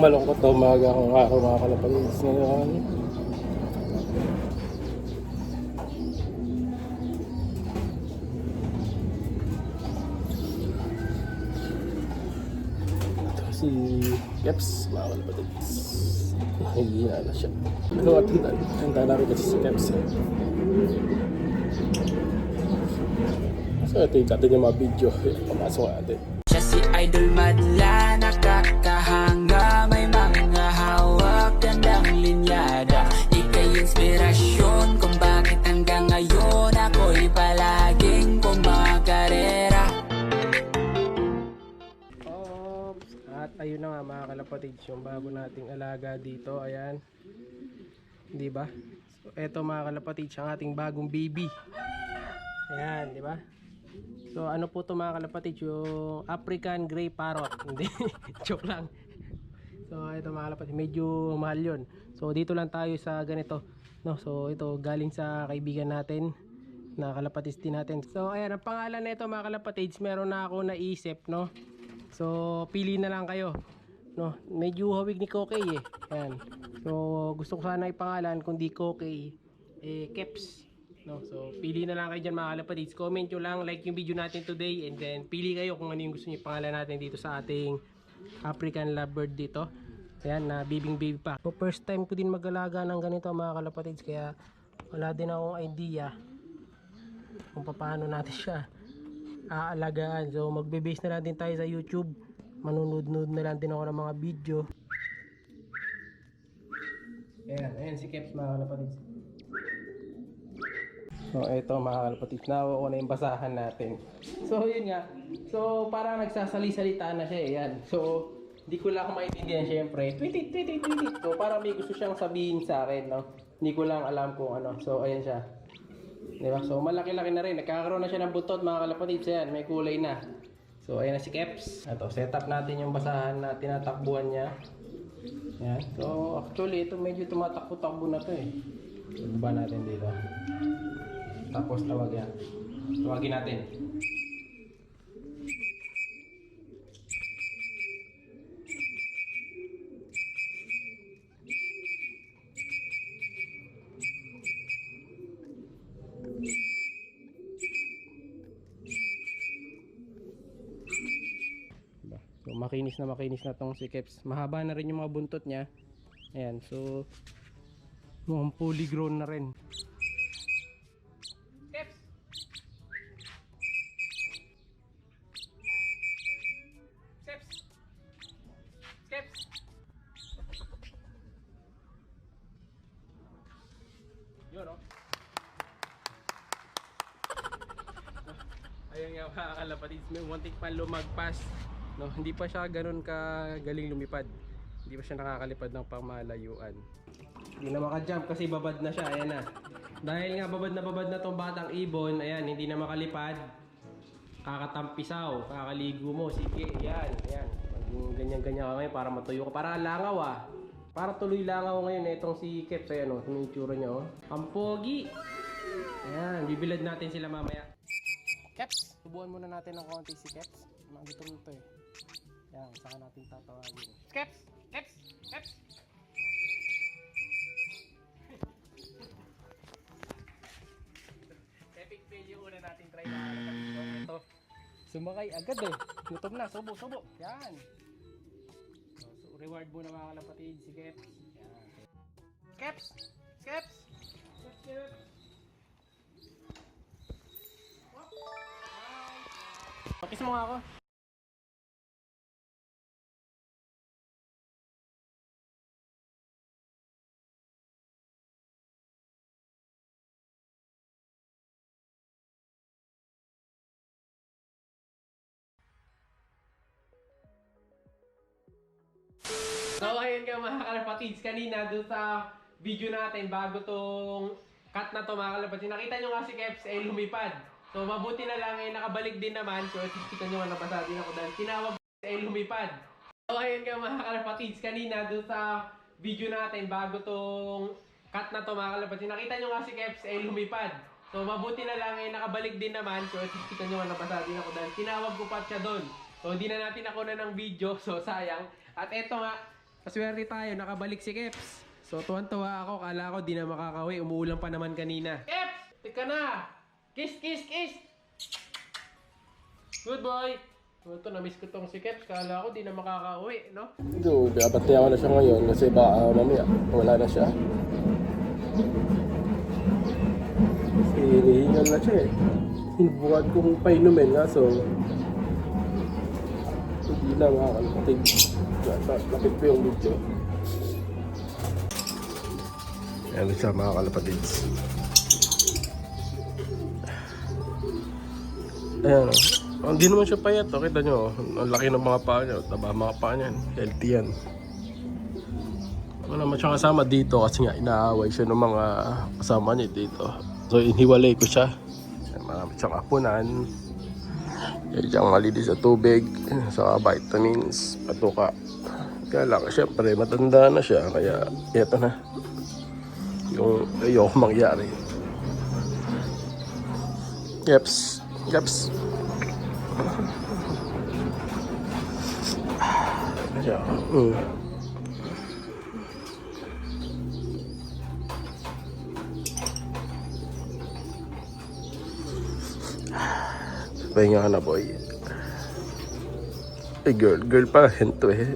Malungkot na umaga akong araw mga kalapatids ngayon. Ito si Keps mga kalapatids. Hihina na siya. Ano at handa na rin kasi si Keps eh. So ito yung atin yung mga video. Papasok natin. Siya si Idol Madla, nakakahanga, may mga hawak, gandang linyada. Ika'y inspirasyon kung bakit hanggang ngayon ako'y palaging kumakarera. Oops! At ayun na nga mga kalapatids, yung bago nating alaga dito, ayan. Di ba? So eto mga kalapatids, ang ating bagong baby. Ayan, di ba? So ano po to mga kalapatids, yung African Grey Parrot. Hindi, joke lang. So ito mga kalapatids, medyo mahal yun. So dito lang tayo sa ganito, no? So ito galing sa kaibigan natin na kalapatids din natin. So ayan, ang pangalan nito mga kalapatids, meron na ako naisip, no? So pili na lang kayo, no? Medyo hawig ni Kokey eh. Ayan. So gusto ko sana ipangalan, kung di Kokey, Keps. No, so pili na lang kayo dyan mga kalapatids. Comment nyo lang, like yung video natin today, and then pili kayo kung ano yung gusto nyo pangalan natin dito sa ating African lovebird dito. Ayan, na baby pa. So first time ko din mag-alaga ng ganito mga kalapatids, kaya wala din akong idea kung paano natin siya aalagaan. So magbe-base na lang din tayo sa YouTube. Manunod-nod na lang din ako ng mga video. Ayan si Keps mga kalapatids. So ito mga kalapatids, nawa ko na yung basahan natin. So yun nga, so parang nagsasali-salita na siya eh, yan. So hindi ko lang maintindihan syempre, tweet. So parang may gusto siyang sabihin sa akin, no? Hindi ko lang alam kung ano. So ayan siya, diba? So malaki-laki na rin, nagkakaroon na siya ng butot mga kalapatids, yan, may kulay na. So ayan na si Keps. Ito, set up natin yung basahan na tinatakbuhan niya. Yan. So actually ito medyo tumatakbo-takbo na to eh. So baba natin dito. Tapos tawagin natin. So makinis na tong si Keps. Mahaba na rin yung mga buntot niya. Ayan, so mukhang fully grown na rin. Yun, no? Ayun nga mga kalapatids, may muntik pa lumagpas, no? Hindi pa siya ganun kagaling lumipad. Hindi pa siya nakakalipad ng pamalayuan. Hindi na makajump kasi babad na siya. Ayan na. Dahil nga babad na tong batang ibon, ayan, hindi na makalipad. Kakatampisaw, kakaligo mo, sige, ayan. Ganyan-ganyan ka ngayon para matuyo ka. Para langaw ah. Para tuloy langaw ngayon eh, itong si Keps. Ayan o, yung itsura niya o. Ang pogi! Ayan, bibilad natin sila mamaya. Keps! Subuhan muna natin ng konti si Keps. Nandito mo ito eh. Ayan, saka natin tatawagin. Keps! Keps! Keps! Epic fail yung una natin try na ito. Sumakay agad eh. Gutom na, subo. Yan. So, reward mo na mga kalapatid si Keps. Yan. Keps! Keps! Keps! Pakis mo nga ako. So ayun nga mga kalapatids, kanina doon sa video natin bago tong cut na to mga kalapatids, nakita nyo nga si Keps ay lumipad. So mabuti na lang ay nakabalik din naman. So kita nyo nga napasa din ako dahil tinawag ay lumipad. So ayun nga mga kalapatids, kanina doon sa video natin bago tong cut na to mga kalapatids, nakita nyo nga si Keps ay lumipad. So mabuti na lang ay nakabalik din naman. So kita nyo nga napasa din ako dahil tinawag ko pa siya doon. So hindi na natin ako na ng video, so sayang. At eto nga, Paswerte tayo, nakabalik si Keps. So tuwan-tuwa ako, kala ko di na makakauwi. Umuulan pa naman kanina. Keps! Tika na! Kiss, kiss, kiss! Good boy! Ito, na-miss ko tong si Keps. Kala ko di na makakauwi, no? Ito, pinapatay ako na siya ngayon kasi baka mamaya wala na siya. Kasi hinihingal na siya eh. Hinubukan kong painumin nga, so hindi na makakalapatid. Lapit ko yung video. Ayan siya mga kalapatids. Ayan o. Hindi naman siya payat o. Kita nyo, ang laki ng mga paa niya. Taba mga paa niyan. Healthy yan. Wala naman siya kasama dito kasi nga inaaway siya ng mga kasama niya dito. So iniwalay ko siya. Marami siyang apunan. Kaya siyang malinis sa tubig. Saka vitamins, patuka. Kaya lang, syempre matanda na siya. Kaya eto na. Yung ayoko mangyari. Yeps. Yeps. Ano siya? Pahinga ka na, boy. Ay, girl. Girl pa rin to eh.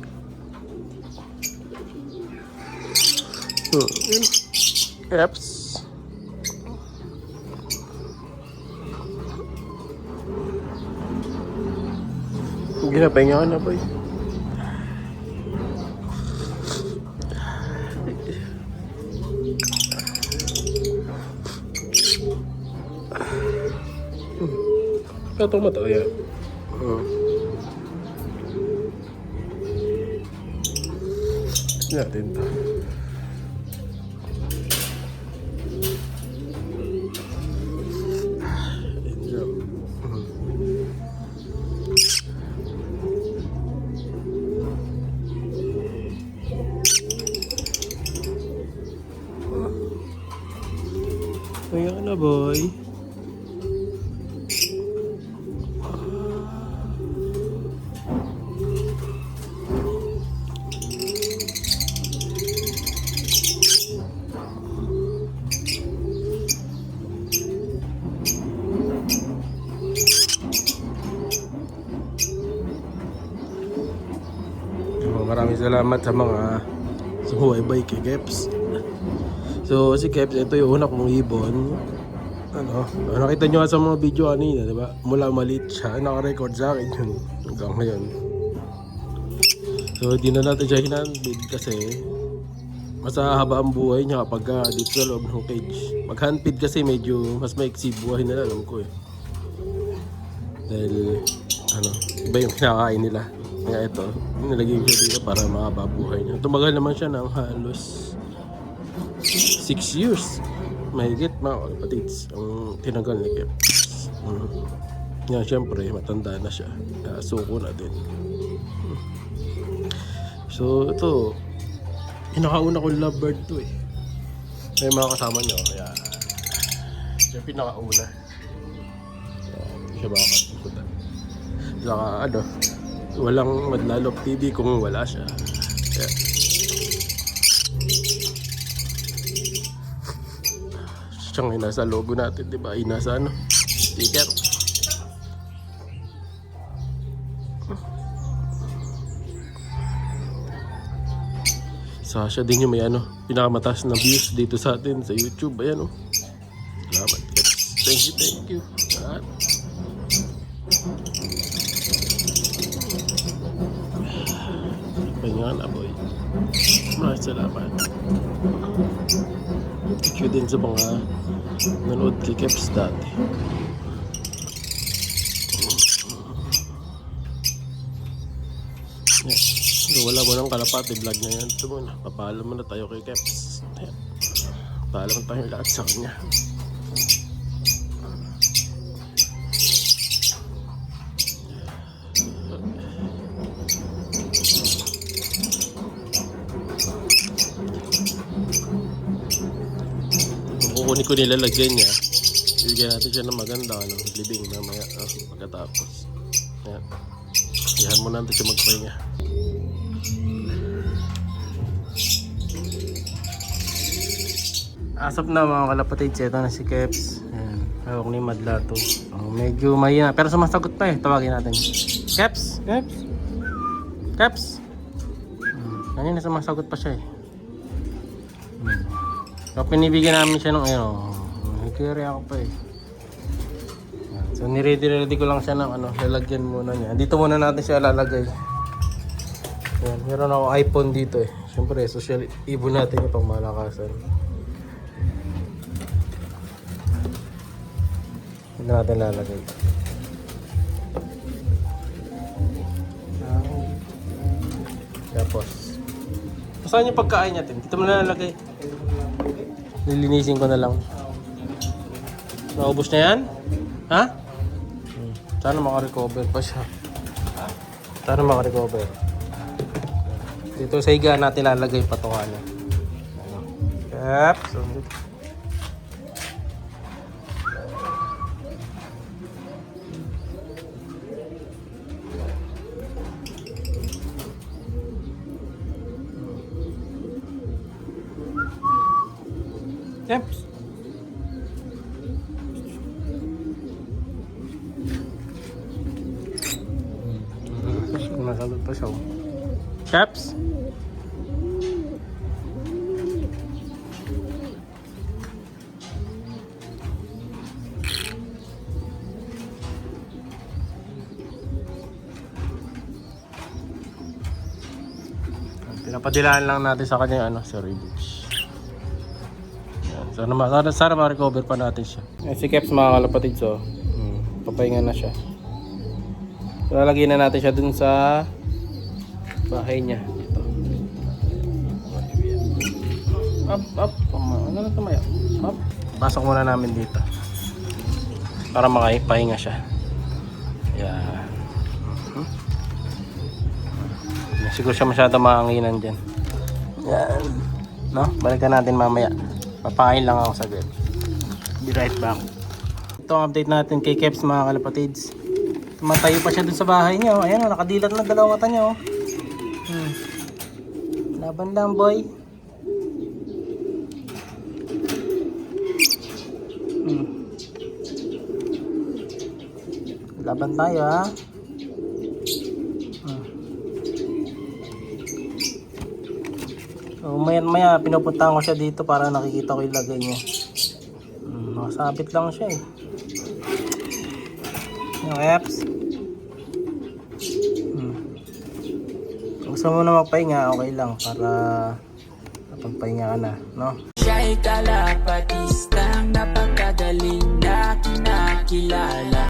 Eps. Hindi na, pahinga ka na, boy. Katong mata, yan. Natin to. Ayan na, boy. Maraming salamat sa mga sumuwaybay kay Keps. So si Keps, ito yung una kong ibon. Nakita nyo sa mga video kanina, diba? Mula maliit siya, naka-record sa akin yun hanggang ngayon. So di na natin siya hinandid kasi mas haba ang buhay niya kapag dito sa loob ng cage. Pag handfeed kasi medyo mas maiksi buhay nila, alam ko eh. Dahil iba yung kinakain nila. Kaya ito, nilagay ko siya dito para makababuhay niya. Tumagal naman siya ng halos 6 years. Mahigit mga kapatids ang tinagal ni Keps. Nga syempre, matanda na siya. Suko na din. So ito, pinakauna kong lovebird to eh. May mga kasama niyo, kaya siya pinakauna. Hindi siya makakasusundan. Saka walang Madlalok TV kung wala siya. Kaya siyang inasa logo natin, diba? Inasa sticker. Siya din yung may pinakamataas na views dito sa atin sa YouTube. Ayan Salamat. Thank you. Pahinga na, boy. Maraming salamat. Thank you din sa mga nanood kay Keps dati. Wala mo ng kalapati vlog na yan. Ito muna, papaalam muna tayo kay Keps. Papaalam tayo lahat sa kanya. Kukunin ko nilalagyan niya. Bibigyan natin siya ng maganda libing mamaya pagkatapos. Yan. Iyan mo natin siya magpahinga. As of na mga kalapatids, ito na si Keps. Ayan, hawak ni Madla to. Medyo mahina, pero sumasagot pa eh. Tawagin natin. Keps? Keps? Keps? Kanina sumasagot pa siya eh. So pinibigyan namin siya ng nagkiri ako pa eh. Ayan, so niready ko lang siya ng lalagyan muna niya. Dito muna natin siya lalagay. Ayan, meron ako iPhone dito eh. Siyempre, social ibon natin yung pangmalakasan. Hindi natin lalagay. Tapos, saan yung pagkain natin? Dito mo na lalagay. Lilinisin ko na lang. Naubos na yan? Ha? Sana makarecover pa siya. Sana makarecover. Dito sa higa natin lalagay patungan niya. Yep. So, Keps. Nasagot pa siya. Keps. Pinapadilaan lang natin sa kanya sa ribs. Sana ma-recover pa natin siya. Si Keps mga kalapatids, papahinga na siya. So, lalagyan na natin siya dun sa bahay niya. Dito. Up. Ano na tumaya? Up. Pasok muna namin dito. Para makapahinga siya. Yan. Siguro siya masyado mahanginan dyan. Yan. No? Balikan natin mamaya. Papain lang ako saglit. Be right back. Ito ang update natin kay Keps mga kalapatids. Tumatayo pa siya dun sa bahay niya. Ayan, nakadilat na dalawang mata niya. Laban lang boy. Laban tayo ha. So, maya pinupuntahan ko siya dito para nakikita ko yung lagay niya. Nakasabit lang siya eh. Yung Keps. Kung gusto mo na magpahinga, okay lang para napagpahinga ka na, no? Siya'y kalapatistang napakagaling na kinakilala.